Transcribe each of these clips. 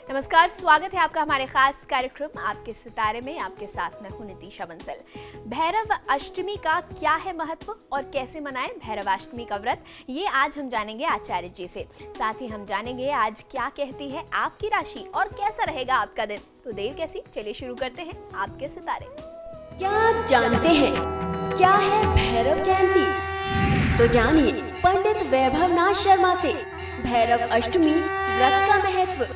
नमस्कार, स्वागत है आपका हमारे खास कार्यक्रम आपके सितारे में। आपके साथ मैं हूं नितिशा बंसल। भैरव अष्टमी का क्या है महत्व और कैसे मनाएं भैरवाष्टमी का व्रत, ये आज हम जानेंगे आचार्य जी से। साथ ही हम जानेंगे आज क्या कहती है आपकी राशि और कैसा रहेगा आपका दिन। तो देर कैसी, चलिए शुरू करते हैं आपके सितारे। क्या आप जानते हैं क्या है भैरव जयंती? तो जानिए पंडित वैभवनाथ शर्मा से भैरव अष्टमी व्रत का महत्व।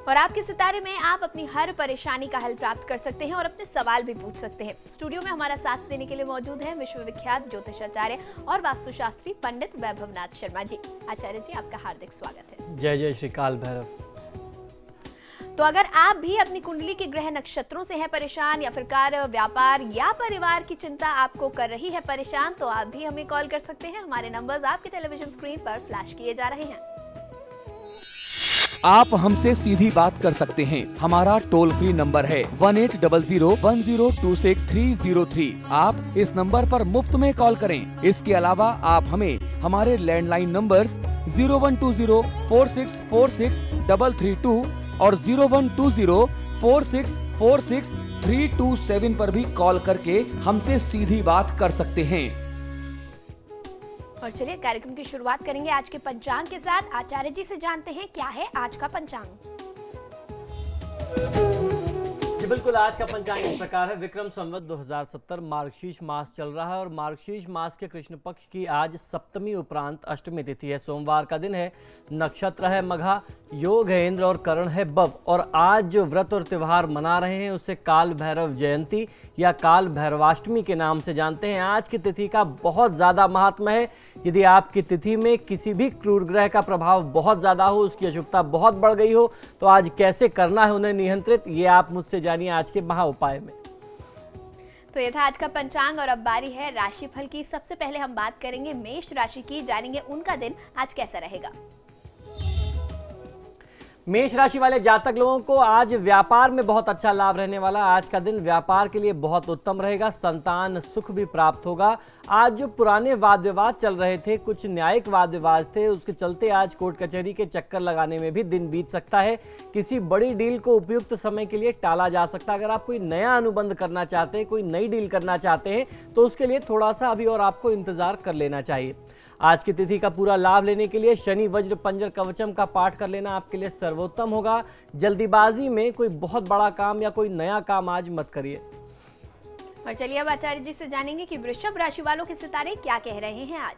और आपके सितारे में आप अपनी हर परेशानी का हल प्राप्त कर सकते हैं और अपने सवाल भी पूछ सकते हैं। स्टूडियो में हमारा साथ देने के लिए मौजूद हैं विश्वविख्यात ज्योतिषाचार्य और वास्तुशास्त्री पंडित वैभवनाथ शर्मा जी। आचार्य जी, आपका हार्दिक स्वागत है। जय जय श्री काल भैरव। तो अगर आप भी अपनी कुंडली के ग्रह नक्षत्रों से है परेशान, या फिर कार्य, व्यापार या परिवार की चिंता आपको कर रही है परेशान, तो आप भी हमें कॉल कर सकते हैं। हमारे नंबर्स आपके टेलीविजन स्क्रीन पर फ्लैश किए जा रहे हैं। आप हमसे सीधी बात कर सकते हैं। हमारा टोल फ्री नंबर है 180010263003। आप इस नंबर पर मुफ्त में कॉल करें। इसके अलावा आप हमें हमारे लैंडलाइन नंबर्स 012046463332 और 012046463327 पर भी कॉल करके हमसे सीधी बात कर सकते हैं। और चलिए कार्यक्रम की शुरुआत करेंगे आज के पंचांग के साथ। आचार्य जी से जानते हैं क्या है आज का पंचांग। जी बिल्कुल, आज का पंचांग इस प्रकार है। विक्रम संवत 2070 मार्गशीर्ष मास चल रहा है और मार्गशीर्ष मास के कृष्ण पक्ष की आज सप्तमी उपरांत अष्टमी तिथि है। सोमवार का दिन है, नक्षत्र है मघा, योग है इंद्र और करण है बब। और आज जो व्रत और त्योहार मना रहे हैं उसे काल भैरव जयंती या काल भैरवाष्टमी के नाम से जानते हैं। आज की तिथि का बहुत ज़्यादा महात्मा है। यदि आपकी तिथि में किसी भी क्रूर ग्रह का प्रभाव बहुत ज़्यादा हो, उसकी अशुभता बहुत बढ़ गई हो, तो आज कैसे करना है उन्हें नियंत्रित, ये आप मुझसे जानिए आज के महा उपाय में। तो ये था आज का पंचांग और अब बारी है राशिफल की। सबसे पहले हम बात करेंगे मेष राशि की, जानेंगे उनका दिन आज कैसा रहेगा। मेष राशि वाले जातक लोगों को आज व्यापार में बहुत अच्छा लाभ रहने वाला। आज का दिन व्यापार के लिए बहुत उत्तम रहेगा। संतान सुख भी प्राप्त होगा। आज जो पुराने वाद विवाद चल रहे थे, कुछ न्यायिक वाद विवाद थे, उसके चलते आज कोर्ट कचहरी के चक्कर लगाने में भी दिन बीत सकता है। किसी बड़ी डील को उपयुक्त समय के लिए टाला जा सकता है। अगर आप कोई नया अनुबंध करना चाहते हैं, कोई नई डील करना चाहते हैं, तो उसके लिए थोड़ा सा अभी और आपको इंतजार कर लेना चाहिए। आज की तिथि का पूरा लाभ लेने के लिए शनि वज्र पंजर कवचम का पाठ कर लेना आपके लिए सर्वोत्तम होगा। जल्दीबाजी में कोई बहुत बड़ा काम या कोई नया काम आज मत करिए। और चलिए अब आचार्य जी से जानेंगे कि वृषभ राशि वालों के सितारे क्या कह रहे हैं आज।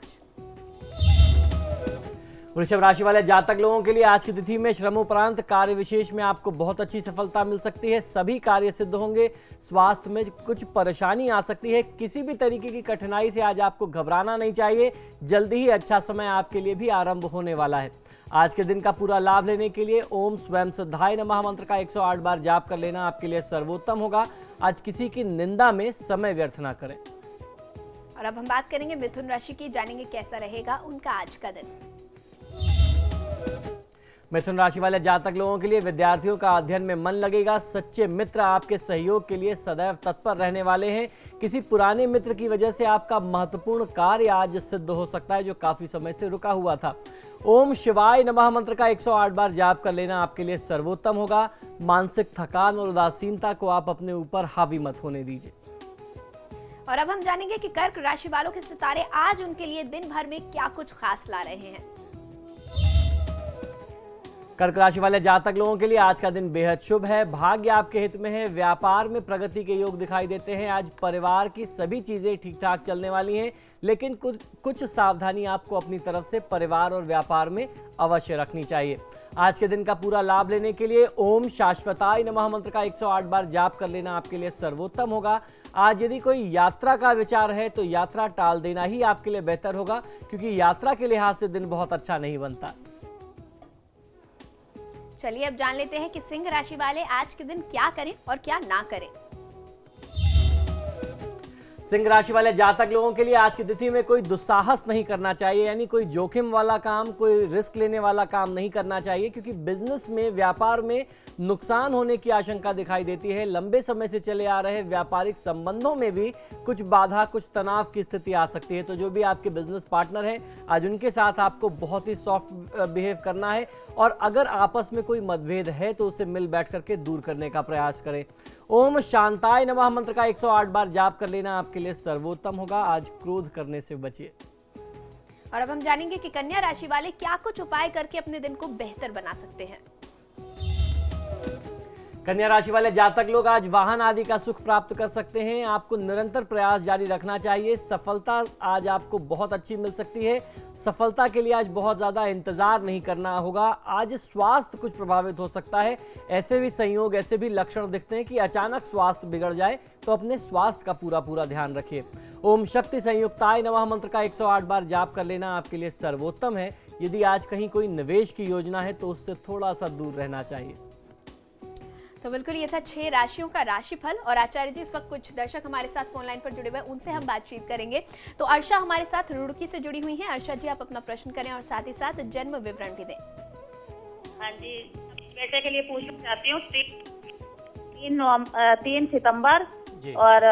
वृषभ राशि वाले जातक लोगों के लिए आज की तिथि में श्रम उपरांत कार्य विशेष में आपको बहुत अच्छी सफलता मिल सकती है। सभी कार्य सिद्ध होंगे। स्वास्थ्य में कुछ परेशानी आ सकती है। किसी भी तरीके की कठिनाई से आज आपको घबराना नहीं चाहिए। जल्दी ही अच्छा समय आपके लिए भी आरंभ होने वाला है। आज के दिन का पूरा लाभ लेने के लिए ओम स्वयं सिद्धाय नमः मंत्र का 108 बार जाप कर लेना आपके लिए सर्वोत्तम होगा। आज किसी की निंदा में समय व्यर्थ ना करें। और अब हम बात करेंगे मिथुन राशि की, जानेंगे कैसा रहेगा उनका आज का दिन। मिथुन राशि वाले जातक लोगों के लिए विद्यार्थियों का अध्ययन में मन लगेगा। सच्चे मित्र आपके सहयोग के लिए सदैव तत्पर रहने वाले हैं। किसी पुराने मित्र की वजह से आपका महत्वपूर्ण कार्य आज सिद्ध हो सकता है जो काफी समय से रुका हुआ था। ओम शिवाय नमः मंत्र का 108 बार जाप कर लेना आपके लिए सर्वोत्तम होगा। मानसिक थकान और उदासीनता को आप अपने ऊपर हावी मत होने दीजिए। और अब हम जानेंगे कि कर्क राशि वालों के सितारे आज उनके लिए दिन भर में क्या कुछ खास ला रहे हैं। कर्क राशि वाले जातक लोगों के लिए आज का दिन बेहद शुभ है। भाग्य आपके हित में है। व्यापार में प्रगति के योग दिखाई देते हैं। आज परिवार की सभी चीजें ठीक ठाक चलने वाली हैं, लेकिन कुछ सावधानी आपको अपनी तरफ से परिवार और व्यापार में अवश्य रखनी चाहिए। आज के दिन का पूरा लाभ लेने के लिए ओम शाश्वताय नमः मंत्र का 108 बार जाप कर लेना आपके लिए सर्वोत्तम होगा। आज यदि कोई यात्रा का विचार है तो यात्रा टाल देना ही आपके लिए बेहतर होगा, क्योंकि यात्रा के लिहाज से दिन बहुत अच्छा नहीं बनता। चलिए अब जान लेते हैं कि सिंह राशि वाले आज के दिन क्या करें और क्या ना करें। सिंह राशि वाले जातक लोगों के लिए आज की तिथि में कोई दुस्साहस नहीं करना चाहिए, यानी कोई जोखिम वाला काम, कोई रिस्क लेने वाला काम नहीं करना चाहिए, क्योंकि बिजनेस में, व्यापार में नुकसान होने की आशंका दिखाई देती है। लंबे समय से चले आ रहे व्यापारिक संबंधों में भी कुछ बाधा, कुछ तनाव की स्थिति आ सकती है। तो जो भी आपके बिजनेस पार्टनर हैं, आज उनके साथ आपको बहुत ही सॉफ्ट बिहेव करना है, और अगर आपस में कोई मतभेद है तो उसे मिल बैठ करके दूर करने का प्रयास करें। ओम शांताय नमः मंत्र का 108 बार जाप कर लेना आपके लिए सर्वोत्तम होगा। आज क्रोध करने से बचिए। और अब हम जानेंगे कि कन्या राशि वाले क्या कुछ उपाय करके अपने दिन को बेहतर बना सकते हैं। कन्या राशि वाले जातक लोग आज वाहन आदि का सुख प्राप्त कर सकते हैं। आपको निरंतर प्रयास जारी रखना चाहिए। सफलता आज आपको बहुत अच्छी मिल सकती है। सफलता के लिए आज बहुत ज्यादा इंतजार नहीं करना होगा। आज स्वास्थ्य कुछ प्रभावित हो सकता है। ऐसे भी संयोग, ऐसे भी लक्षण दिखते हैं कि अचानक स्वास्थ्य बिगड़ जाए, तो अपने स्वास्थ्य का पूरा ध्यान रखिए। ओम शक्ति संयुक्ताय नमः मंत्र का 108 बार जाप कर लेना आपके लिए सर्वोत्तम है। यदि आज कहीं कोई निवेश की योजना है तो उससे थोड़ा सा दूर रहना चाहिए। तो बिल्कुल ये था 6 राशियों का राशिफल। और आचार्य जी, इस वक्त कुछ दर्शक हमारे साथ फोन लाइन पर जुड़े हुए हैं, उनसे हम बातचीत करेंगे। तो अर्षा हमारे साथ रुड़की से जुड़ी हुई हैं। अर्षा जी, आप अपना प्रश्न करें और साथ ही साथ जन्म विवरण भी दें। हाँ जी, बेटे के लिए पूछना चाहती हूँ। 3 सितंबर और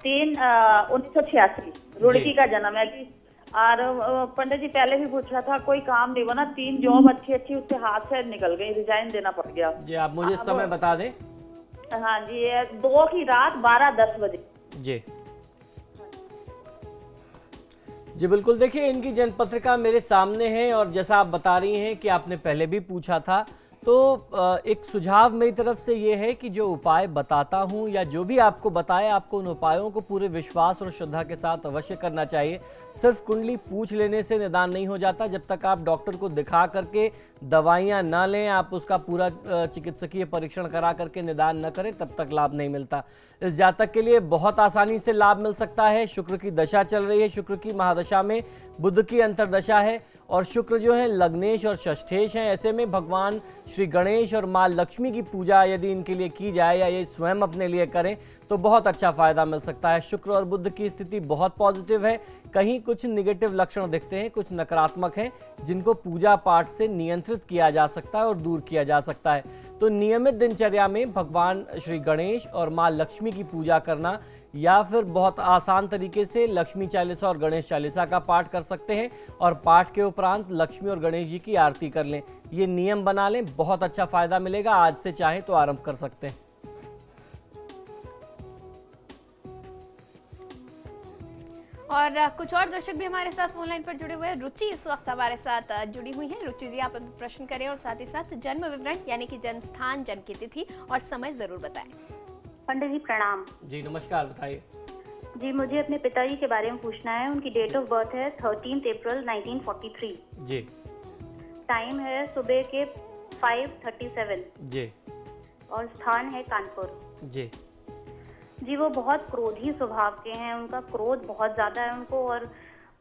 1986 रुड़की का जन्म है जी। और पंडित जी, पहले भी पूछ रहा था, कोई काम नहीं बना, 3 जॉब अच्छी उसके हाथ से निकल गई, रिजाइन देना पड़ गया जी। आप मुझे समय बता दें। हाँ जी, 2 की रात 12:10 बजे जी। जी बिल्कुल, देखिए इनकी जन्म पत्रिका मेरे सामने है, और जैसा आप बता रही हैं कि आपने पहले भी पूछा था, तो एक सुझाव मेरी तरफ से ये है कि जो उपाय बताता हूँ या जो भी आपको बताए, आपको उन उपायों को पूरे विश्वास और श्रद्धा के साथ अवश्य करना चाहिए। सिर्फ कुंडली पूछ लेने से निदान नहीं हो जाता। जब तक आप डॉक्टर को दिखा करके दवाइयाँ ना लें, आप उसका पूरा चिकित्सकीय परीक्षण करा करके निदान न करें, तब तक लाभ नहीं मिलता। इस जातक के लिए बहुत आसानी से लाभ मिल सकता है। शुक्र की दशा चल रही है, शुक्र की महादशा में बुध की अंतर्दशा है, और शुक्र जो है लग्नेश और षष्ठेश हैं। ऐसे में भगवान श्री गणेश और माँ लक्ष्मी की पूजा यदि इनके लिए की जाए या ये स्वयं अपने लिए करें तो बहुत अच्छा फायदा मिल सकता है। शुक्र और बुध की स्थिति बहुत पॉजिटिव है। कहीं कुछ निगेटिव लक्षण दिखते हैं, कुछ नकारात्मक हैं, जिनको पूजा पाठ से नियंत्रित किया जा सकता है और दूर किया जा सकता है। तो नियमित दिनचर्या में भगवान श्री गणेश और माँ लक्ष्मी की पूजा करना, या फिर बहुत आसान तरीके से लक्ष्मी चालीसा और गणेश चालीसा का पाठ कर सकते हैं, और पाठ के उपरांत लक्ष्मी और गणेश जी की आरती कर लें। ये नियम बना लें, बहुत अच्छा फायदा मिलेगा। आज से चाहे तो आरंभ कर सकते हैं। और कुछ और दर्शक भी हमारे साथ फोन लाइन पर जुड़े हुए हैं। रुचि इस वक्त हमारे साथ जुड़ी हुई हैं। रुचि जी, आप प्रश्न करें और साथ ही साथ जन्म विवरण यानी कि जन्म स्थान, जन्म की तिथि और समय जरूर बताएं। पंडित जी प्रणाम। जी नमस्कार, बताइए। जी, मुझे अपने पिताजी के बारे में पूछना है। उनकी डेट ऑफ बर्थ है 13 अप्रैल 1943 जी। टाइम है सुबह के 5:37 जी। और स्थान है कानपुर जी। जी, वो बहुत क्रोधी स्वभाव के हैं। उनका क्रोध बहुत ज्यादा है उनको, और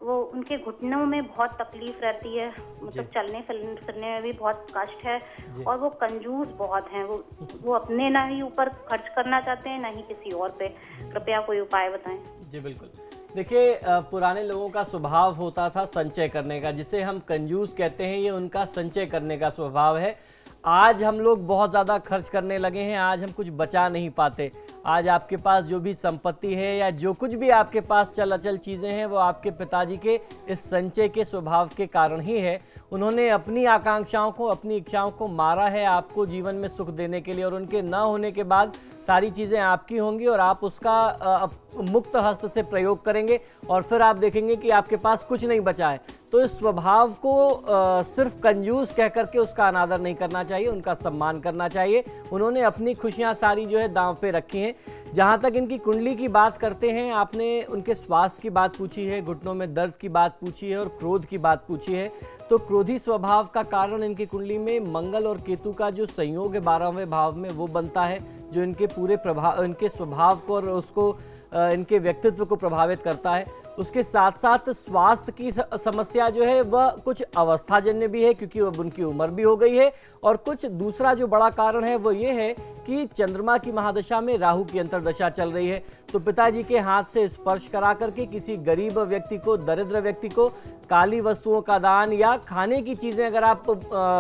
वो उनके घुटनों में बहुत तकलीफ रहती है, मतलब चलने फिरने में भी बहुत कष्ट है। और वो कंजूस बहुत हैं। वो अपने ना ही ऊपर खर्च करना चाहते हैं, ना ही किसी और पे। कृपया कोई उपाय बताएं। जी बिल्कुल, देखिए पुराने लोगों का स्वभाव होता था संचय करने का, जिसे हम कंजूस कहते हैं। ये उनका संचय करने का स्वभाव है। आज हम लोग बहुत ज़्यादा खर्च करने लगे हैं, आज हम कुछ बचा नहीं पाते। आज आपके पास जो भी संपत्ति है या जो कुछ भी आपके पास चल अचल चीज़ें हैं, वो आपके पिताजी के इस संचय के स्वभाव के कारण ही है। उन्होंने अपनी आकांक्षाओं को, अपनी इच्छाओं को मारा है आपको जीवन में सुख देने के लिए, और उनके न होने के बाद सारी चीज़ें आपकी होंगी और आप उसका मुक्त हस्त से प्रयोग करेंगे, और फिर आप देखेंगे कि आपके पास कुछ नहीं बचा है। तो इस स्वभाव को सिर्फ कंजूस कह करके उसका अनादर नहीं करना चाहिए, उनका सम्मान करना चाहिए। उन्होंने अपनी खुशियां सारी जो है दांव पे रखी हैं। जहां तक इनकी कुंडली की बात करते हैं, आपने उनके स्वास्थ्य की बात पूछी है, घुटनों में दर्द की बात पूछी है और क्रोध की बात पूछी है। तो क्रोधी स्वभाव का कारण इनकी कुंडली में मंगल और केतु का जो संयोग है 12वें भाव में, वो बनता है, जो इनके पूरे प्रभाव, इनके स्वभाव को और उसको इनके व्यक्तित्व को प्रभावित करता है। उसके साथ साथ स्वास्थ्य की समस्या जो है वह कुछ अवस्थाजन्य भी है, क्योंकि अब उनकी उम्र भी हो गई है। और कुछ दूसरा जो बड़ा कारण है वो ये है कि चंद्रमा की महादशा में राहु की अंतर्दशा चल रही है। तो पिताजी के हाथ से स्पर्श करा करके किसी गरीब व्यक्ति को, दरिद्र व्यक्ति को काली वस्तुओं का दान या खाने की चीजें अगर आप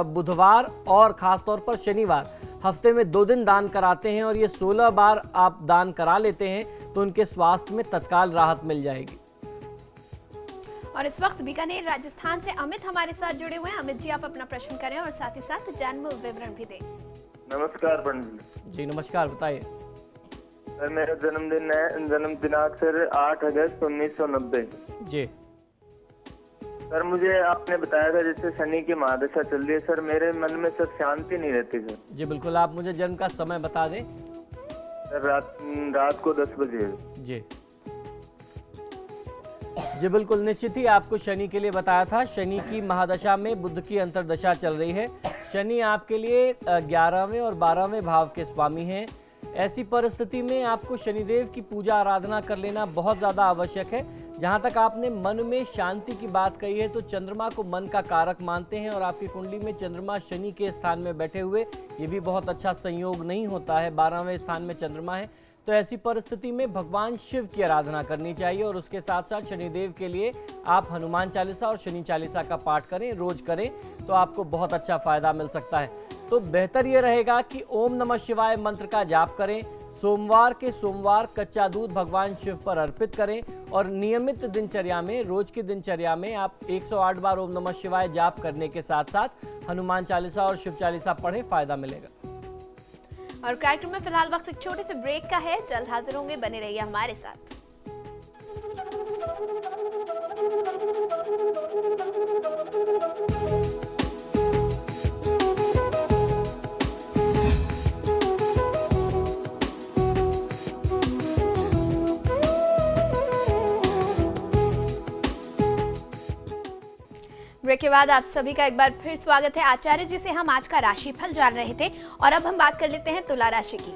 बुधवार और खासतौर पर शनिवार हफ्ते में 2 दिन दान कराते हैं और ये 16 बार आप दान करा लेते हैं तो उनके स्वास्थ्य में तत्काल राहत मिल जाएगी। और इस वक्त बीकानेर राजस्थान से अमित हमारे साथ जुड़े हुए हैं। अमित जी, आप अपना प्रश्न करें और साथ ही साथ जन्म विवरण भी दें। नमस्कार पंडित जी नमस्कार, बताइए। सर मेरा जन्मदिन है, जन्म दिनांक सर 8 अगस्त 1990। जी सर मुझे आपने बताया था जैसे शनि की महादशा चल रही है सर, मेरे मन में सर शांति नहीं रहती सर। जी बिल्कुल, आप मुझे जन्म का समय बता दें। सर रात को 10 बजे। जी बिल्कुल, निश्चित ही आपको शनि के लिए बताया था। शनि की महादशा में बुध की अंतर्दशा चल रही है। शनि आपके लिए 11वें और 12वें भाव के स्वामी हैं। ऐसी परिस्थिति में आपको शनिदेव की पूजा आराधना कर लेना बहुत ज़्यादा आवश्यक है। जहाँ तक आपने मन में शांति की बात कही है तो चंद्रमा को मन का कारक मानते हैं और आपकी कुंडली में चंद्रमा शनि के स्थान में बैठे हुए ये भी बहुत अच्छा संयोग नहीं होता है। 12वें स्थान में चंद्रमा है, तो ऐसी परिस्थिति में भगवान शिव की आराधना करनी चाहिए और उसके साथ साथ शनिदेव के लिए आप हनुमान चालीसा और शनि चालीसा का पाठ करें, रोज करें, तो आपको बहुत अच्छा फायदा मिल सकता है। तो बेहतर ये रहेगा कि ओम नमः शिवाय मंत्र का जाप करें। सोमवार के सोमवार कच्चा दूध भगवान शिव पर अर्पित करें और नियमित दिनचर्या में, रोज की दिनचर्या में आप 108 बार ओम नमः शिवाय जाप करने के साथ साथ हनुमान चालीसा और शिव चालीसा पढ़ें, फायदा मिलेगा। और कार्यक्रम में फिलहाल वक्त एक छोटे से ब्रेक का है, जल्द हाजिर होंगे, बने रहिए हमारे साथ। ब्रेक के बाद आप सभी का एक बार फिर स्वागत है। आचार्य जी से हम आज का राशिफल जान रहे थे और अब हम बात कर लेते हैं तुला राशि की।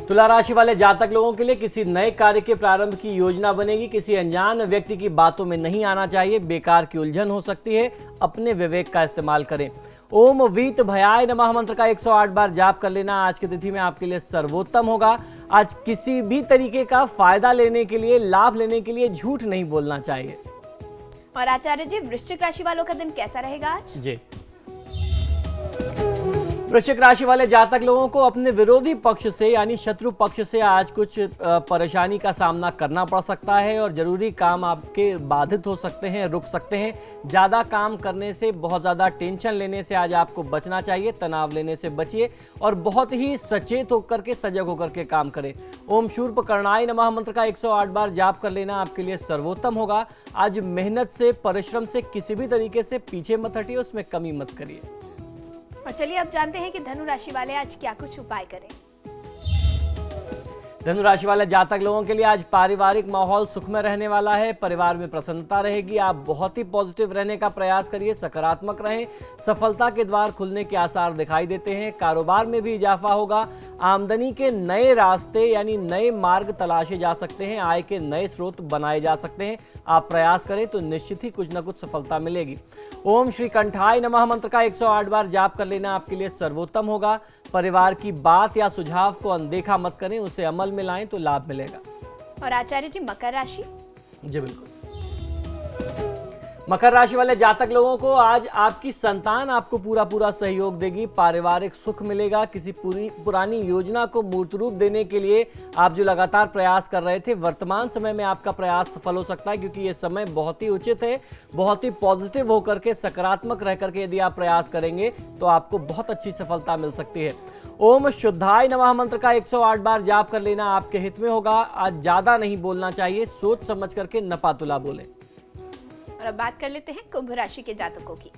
तुला राशि वाले जातक लोगों के लिए किसी नए कार्य के प्रारंभ की योजना बनेगी। किसी अनजान व्यक्ति की बातों में नहीं आना चाहिए, बेकार की उलझन हो सकती है, अपने विवेक का इस्तेमाल करें। ओम वीत भयाय नमः मंत्र का 108 बार जाप कर लेना आज की तिथि में आपके लिए सर्वोत्तम होगा। आज किसी भी तरीके का फायदा लेने के लिए, लाभ लेने के लिए झूठ नहीं बोलना चाहिए। और आचार्य जी, वृश्चिक राशि वालों का दिन कैसा रहेगा आज? जी, वृश्चिक राशि वाले जातक लोगों को अपने विरोधी पक्ष से यानी शत्रु पक्ष से आज कुछ परेशानी का सामना करना पड़ सकता है और जरूरी काम आपके बाधित हो सकते हैं, रुक सकते हैं। ज़्यादा काम करने से, बहुत ज़्यादा टेंशन लेने से आज आपको बचना चाहिए, तनाव लेने से बचिए और बहुत ही सचेत होकर के, सजग होकर के काम करें। ओम शूर्पकर्णाय नमः मंत्र का 108 बार जाप कर लेना आपके लिए सर्वोत्तम होगा। आज मेहनत से, परिश्रम से किसी भी तरीके से पीछे मत हटिए, उसमें कमी मत करिए। और चलिए अब जानते हैं कि धनु राशि वाले आज क्या कुछ उपाय करें। धनु राशि वाले जातक लोगों के लिए आज पारिवारिक माहौल सुखमय रहने वाला है। परिवार में प्रसन्नता रहेगी। आप बहुत ही पॉजिटिव रहने का प्रयास करिए, सकारात्मक रहें। सफलता के द्वार खुलने के आसार दिखाई देते हैं। कारोबार में भी इजाफा होगा। आमदनी के नए रास्ते यानी नए मार्ग तलाशे जा सकते हैं। आय के नए स्रोत बनाए जा सकते हैं। आप प्रयास करें तो निश्चित ही कुछ न कुछ सफलता मिलेगी। ओम श्री कंठाय नमः मंत्र का 108 बार जाप कर लेना आपके लिए सर्वोत्तम होगा। परिवार की बात या सुझाव को अनदेखा मत करें, उसे अमल में लाएं तो लाभ मिलेगा। और आचार्य जी, मकर राशि? जी बिल्कुल, मकर राशि वाले जातक लोगों को आज आपकी संतान आपको पूरा सहयोग देगी। पारिवारिक सुख मिलेगा। किसी पुरानी योजना को मूर्त रूप देने के लिए आप जो लगातार प्रयास कर रहे थे, वर्तमान समय में आपका प्रयास सफल हो सकता है, क्योंकि ये समय बहुत ही उचित है। बहुत ही पॉजिटिव होकर के, सकारात्मक रह करके यदि आप प्रयास करेंगे तो आपको बहुत अच्छी सफलता मिल सकती है। ओम शुद्धाय नमः मंत्र का 108 बार जाप कर लेना आपके हित में होगा। आज ज्यादा नहीं बोलना चाहिए, सोच समझ करके नपा तुला बोले। और अब बात कर लेते हैं कुंभ राशि के जातकों की।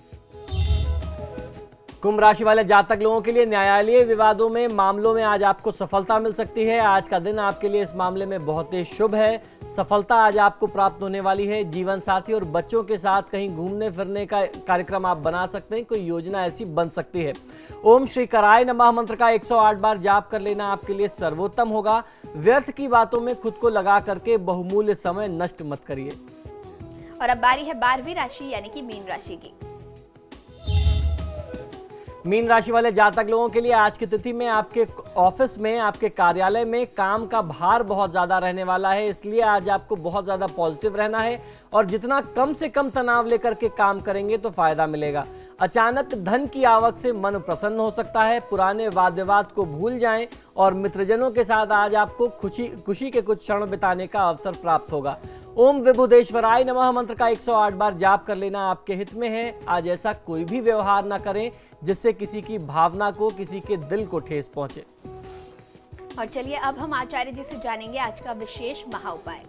कुंभ राशि वाले जातक लोगों के लिए न्यायालयीय विवादों में, मामलों में आज आपको सफलता मिल सकती है। आज का दिन आपके लिए इस मामले में बहुत ही शुभ है। सफलता आज आपको प्राप्त होने वाली है। जीवन साथी और बच्चों के साथ कहीं घूमने फिरने का कार्यक्रम आप बना सकते हैं। कोई योजना ऐसी बन सकती है। ओम श्री कराय नमः मंत्र का 108 बार जाप कर लेना आपके लिए सर्वोत्तम होगा। व्यर्थ की बातों में खुद को लगा करके बहुमूल्य समय नष्ट मत करिए। और अब बारी है 12वीं राशि यानी कि मीन राशि की। मीन राशि वाले जातक लोगों के लिए आज की तिथि में आपके ऑफिस में, आपके कार्यालय में काम का भार बहुत ज्यादा रहने वाला है, इसलिए आज आपको बहुत ज्यादा पॉजिटिव रहना है और जितना कम से कम तनाव लेकर के काम करेंगे तो फायदा मिलेगा। अचानक धन की आवक से मन प्रसन्न हो सकता है। पुराने वाद विवाद को भूल जाएं और मित्रजनों के साथ आज आपको खुशी के कुछ क्षण बिताने का अवसर प्राप्त होगा। ओम विभुदेश्वराय नमः मंत्र का 108 बार जाप कर लेना आपके हित में है। आज ऐसा कोई भी व्यवहार ना करें जिससे किसी की भावना को, किसी के दिल को ठेस पहुंचे। और चलिए अब हम आचार्य जी से जानेंगे आज का विशेष महा उपाय।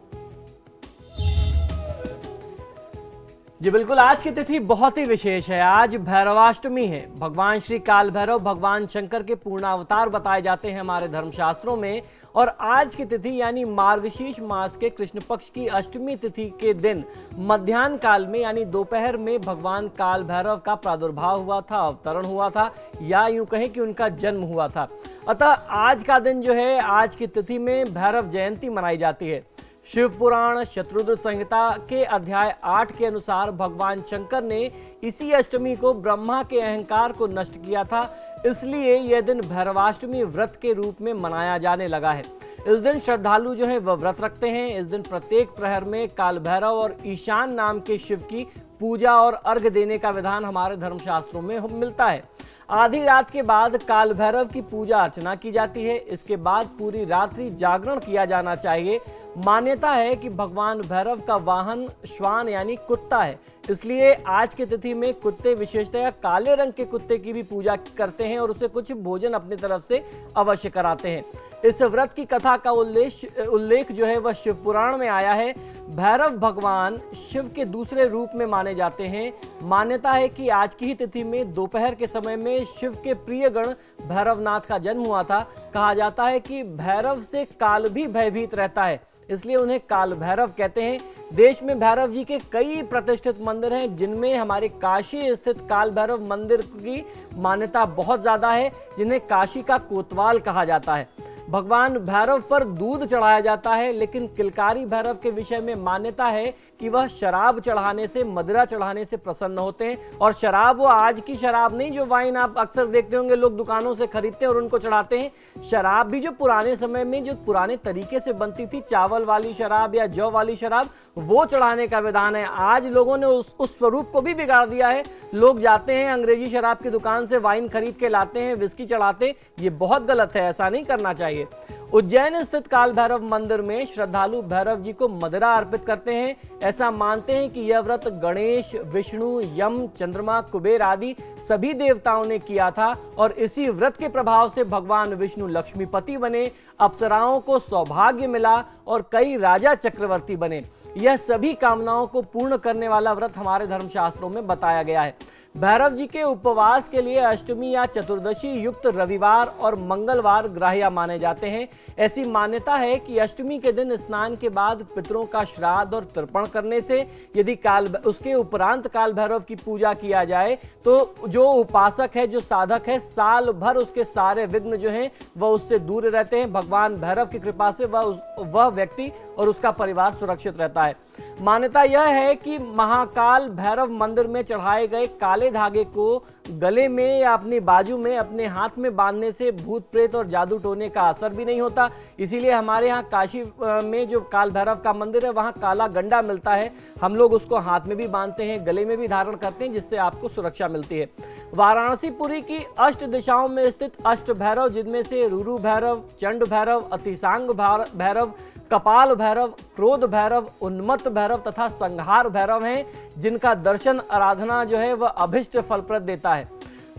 जी बिल्कुल, आज की तिथि बहुत ही विशेष है। आज भैरवाष्टमी है। भगवान श्री काल भैरव भगवान शंकर के पूर्णावतार बताए जाते हैं हमारे धर्मशास्त्रों में। और आज की तिथि यानी मार्गशीर्ष मास के कृष्ण पक्ष की अष्टमी तिथि के दिन मध्याह्न काल में यानी दोपहर में भगवान काल भैरव का प्रादुर्भाव हुआ था, अवतरण हुआ था, या यूं कहें कि उनका जन्म हुआ था। अतः आज का दिन जो है, आज की तिथि में भैरव जयंती मनाई जाती है। शिव पुराण शत्रुद्र संहिता के अध्याय 8 के अनुसार भगवान शंकर ने इसी अष्टमी को ब्रह्मा के अहंकार को नष्ट किया था, इसलिए यह दिन भैरवाष्टमी व्रत के रूप में मनाया जाने लगा है। इस दिन श्रद्धालु जो है वह व्रत रखते हैं। इस दिन प्रत्येक प्रहर में काल भैरव और ईशान नाम के शिव की पूजा और अर्घ्य देने का विधान हमारे धर्मशास्त्रों में मिलता है। आधी रात के बाद काल भैरव की पूजा अर्चना की जाती है। इसके बाद पूरी रात्रि जागरण किया जाना चाहिए। मान्यता है कि भगवान भैरव का वाहन श्वान यानी कुत्ता है, इसलिए आज की तिथि में कुत्ते, विशेषतया काले रंग के कुत्ते की भी पूजा करते हैं और उसे कुछ भोजन अपनी तरफ से अवश्य कराते हैं। इस व्रत की कथा का उल्लेख जो है वह शिव पुराण में आया है। भैरव भगवान शिव के दूसरे रूप में माने जाते हैं। मान्यता है कि आज की ही तिथि में दोपहर के समय में शिव के प्रिय गण भैरवनाथ का जन्म हुआ था। कहा जाता है कि भैरव से काल भी भयभीत रहता है, इसलिए उन्हें काल भैरव कहते हैं। देश में भैरव जी के कई प्रतिष्ठित मंदिर हैं, जिनमें हमारे काशी स्थित काल भैरव मंदिर की मान्यता बहुत ज्यादा है, जिन्हें काशी का कोतवाल कहा जाता है। भगवान भैरव पर दूध चढ़ाया जाता है, लेकिन किलकारी भैरव के विषय में मान्यता है कि वह शराब चढ़ाने से, मदिरा चढ़ाने से प्रसन्न होते हैं। और शराब वो आज की शराब नहीं जो वाइन आप अक्सर देखते होंगे लोग दुकानों से खरीदते हैं और उनको चढ़ाते हैं। शराब भी जो पुराने समय में जो पुराने तरीके से बनती थी, चावल वाली शराब या जौ वाली शराब, वो चढ़ाने का विधान है। आज लोगों ने उस स्वरूप को भी बिगाड़ दिया है। लोग जाते हैं अंग्रेजी शराब की दुकान से वाइन खरीद के लाते हैं, विस्की चढ़ाते। ये बहुत गलत है, ऐसा नहीं करना चाहिए। उज्जैन स्थित काल भैरव मंदिर में श्रद्धालु भैरव जी को मदिरा अर्पित करते हैं। ऐसा मानते हैं कि यह व्रत गणेश, विष्णु, यम, चंद्रमा, कुबेर आदि सभी देवताओं ने किया था और इसी व्रत के प्रभाव से भगवान विष्णु लक्ष्मीपति बने, अप्सराओं को सौभाग्य मिला और कई राजा चक्रवर्ती बने। यह सभी कामनाओं को पूर्ण करने वाला व्रत हमारे धर्मशास्त्रों में बताया गया है। भैरव जी के उपवास के लिए अष्टमी या चतुर्दशी युक्त रविवार और मंगलवार ग्राह्य माने जाते हैं। ऐसी मान्यता है कि अष्टमी के दिन स्नान के बाद पितरों का श्राद्ध और तर्पण करने से यदि उसके उपरांत काल भैरव की पूजा किया जाए तो जो उपासक है, जो साधक है, साल भर उसके सारे विघ्न जो हैं वह उससे दूर रहते हैं। भगवान भैरव की कृपा से वह व्यक्ति और उसका परिवार सुरक्षित रहता है। मान्यता यह है कि महाकाल भैरव मंदिर में चढ़ाए गए काले धागे को गले में या अपनी बाजू में, अपने हाथ में बांधने से भूत प्रेत और जादू टोने का असर भी नहीं होता। इसीलिए हमारे यहाँ काशी में जो काल भैरव का मंदिर है वहाँ काला गंडा मिलता है। हम लोग उसको हाथ में भी बांधते हैं, गले में भी धारण करते हैं, जिससे आपको सुरक्षा मिलती है। वाराणसी पुरी की अष्ट दिशाओं में स्थित अष्ट भैरव, जिनमें से रुरु भैरव, चंड भैरव, अतिसांग भैरव, कपाल भैरव, क्रोध भैरव, उन्मत्त भैरव तथा संहार भैरव हैं, जिनका दर्शन, आराधना जो है वह अभिष्ट फलप्रद देता है।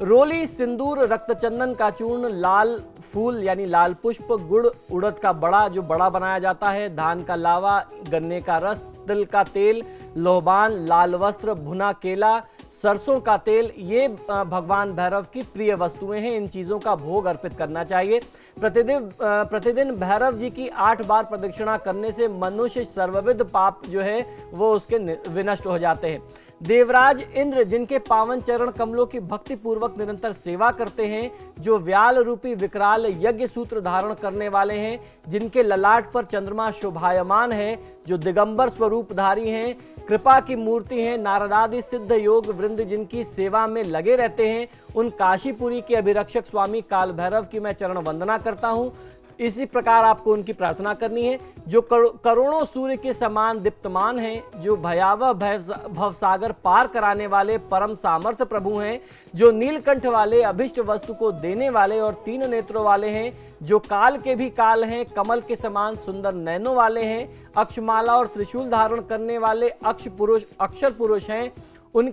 रोली, सिंदूर, रक्तचंदन का चूर्ण, लाल फूल यानी लाल पुष्प, गुड़, उड़द का बड़ा जो बड़ा बनाया जाता है, धान का लावा, गन्ने का रस, तिल का तेल, लोबान, लाल वस्त्र, भुना केला, सरसों का तेल, ये भगवान भैरव की प्रिय वस्तुएं हैं। इन चीजों का भोग अर्पित करना चाहिए। प्रतिदिन भैरव जी की 8 बार प्रदक्षिणा करने से मनुष्य सर्वविध पाप जो है वो उसके विनष्ट हो जाते हैं। देवराज इंद्र जिनके पावन चरण कमलों की भक्ति पूर्वक निरंतर सेवा करते हैं, जो व्याल रूपी विकराल यज्ञ सूत्र धारण करने वाले हैं, जिनके ललाट पर चंद्रमा शोभायमान है, जो दिगंबर स्वरूपधारी हैं, कृपा की मूर्ति हैं, नारदादि सिद्ध योग वृंद जिनकी सेवा में लगे रहते हैं, उन काशीपुरी के अभिरक्षक स्वामी काल भैरव की मैं चरण वंदना करता हूं। इसी प्रकार आपको उनकी प्रार्थना करनी है, जो करोड़ों सूर्य के समान दीप्तमान हैं, जो भयावह भवसागर पार कराने वाले परम सामर्थ्य प्रभु हैं, जो नीलकंठ वाले अभिष्ट वस्तु को देने वाले और 3 नेत्रों वाले हैं, जो काल के भी काल हैं, कमल के समान सुंदर नयनों वाले हैं, अक्षमाला और त्रिशूल धारण करने वाले अक्षर पुरुष हैं, उन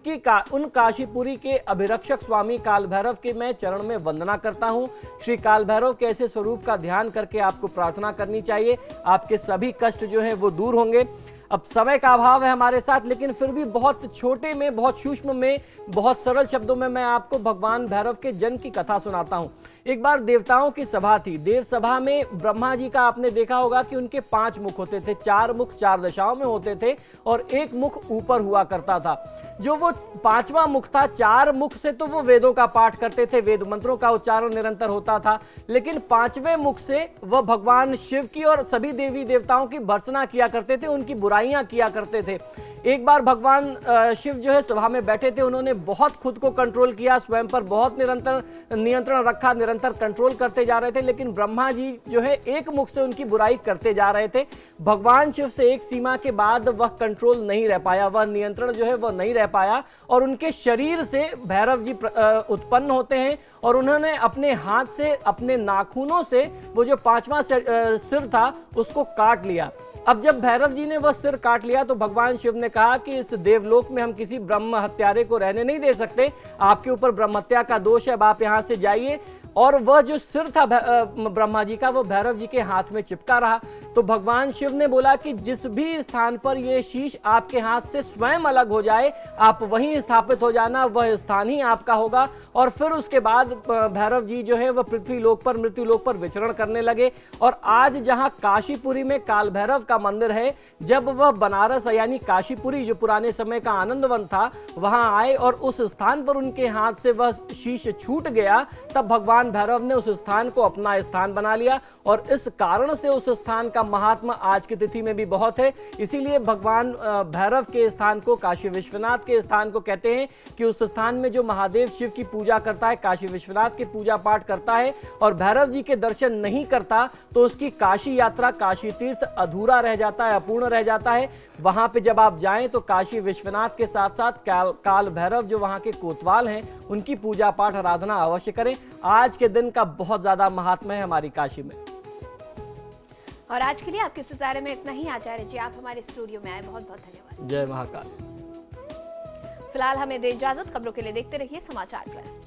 काशीपुरी के अभिरक्षक स्वामी काल भैरव के मैं चरण में वंदना करता हूं। श्री काल भैरव के ऐसे स्वरूप का ध्यान करके आपको प्रार्थना करनी चाहिए, आपके सभी कष्ट जो हैं वो दूर होंगे। अब समय का अभाव है हमारे साथ, लेकिन फिर भी बहुत छोटे में, बहुत सूक्ष्म में, बहुत सरल शब्दों में मैं आपको भगवान भैरव के जन्म की कथा सुनाता हूं। एक बार देवताओं की सभा थी। देव सभा में ब्रह्मा जी का आपने देखा होगा कि उनके 5 मुख होते थे, 4 मुख 4 दिशाओं में होते थे और 1 मुख ऊपर हुआ करता था। जो वो 5वां मुख था, 4 मुख से तो वो वेदों का पाठ करते थे, वेद मंत्रों का उच्चारण निरंतर होता था, लेकिन 5वें मुख से वह भगवान शिव की और सभी देवी देवताओं की भर्त्सना किया करते थे, उनकी बुराइयां किया करते थे। एक बार भगवान शिव जो है सभा में बैठे थे, उन्होंने बहुत खुद को कंट्रोल किया, स्वयं पर बहुत निरंतर नियंत्रण रखा, निरंतर कंट्रोल करते जा रहे थे, लेकिन ब्रह्मा जी जो है 1 मुख से उनकी बुराई करते जा रहे थे। भगवान शिव से एक सीमा के बाद वह कंट्रोल नहीं रह पाया, वह नियंत्रण जो है वह नहीं रह पाया और उनके शरीर से भैरव जी उत्पन्न होते हैं और उन्होंने अपने हाथ से, अपने नाखूनों से वो जो 5वां सिर था उसको काट लिया। अब जब भैरव जी ने वह सिर काट लिया तो भगवान शिव ने कहा कि इस देवलोक में हम किसी ब्रह्म हत्यारे को रहने नहीं दे सकते, आपके ऊपर ब्रह्म हत्या का दोष है, अब आप यहाँ से जाइए। और वह जो सिर था ब्रह्मा जी का, वो भैरव जी के हाथ में चिपका रहा। तो भगवान शिव ने बोला कि जिस भी स्थान पर ये शीश आपके हाथ से स्वयं अलग हो जाए, आप वहीं स्थापित हो जाना, वह स्थान ही आपका होगा। और फिर उसके बाद भैरव जी जो है वह पृथ्वी लोक पर, मृत्यु लोक पर विचरण करने लगे। और आज जहां काशीपुरी में काल भैरव का मंदिर है, जब वह बनारस यानी काशीपुरी जो पुराने समय का आनंदवन था वहां आए और उस स्थान पर उनके हाथ से वह शीश छूट गया, तब भगवान भैरव ने उस स्थान को अपना स्थान बना लिया। और इस कारण से उस स्थान का महात्मा आज की तिथि में भी बहुत है। इसीलिए भगवान भैरव के स्थान को, काशी विश्वनाथ के स्थान को कहते हैं कि उस स्थान में जो महादेव शिव की पूजा करता है, काशी विश्वनाथ की पूजा पाठ करता है और भैरव जी के दर्शन नहीं करता, तो उसकी काशी यात्रा, काशी तीर्थ अधूरा रह जाता है, अपूर्ण रह जाता है। वहां पे जब आप जाएं तो काशी विश्वनाथ के साथ साथ काल भैरव जो वहां के कोतवाल हैं, उनकी पूजा पाठ आराधना अवश्य करें। आज के दिन का बहुत ज्यादा महात्मा है हमारी काशी में। और आज के लिए आपके सितारे में इतना ही। आचार्य जी, आप हमारे स्टूडियो में आए, बहुत बहुत धन्यवाद। जय महाकाल। फिलहाल हमें दे इजाजत। खबरों के लिए देखते रहिए समाचार प्लस।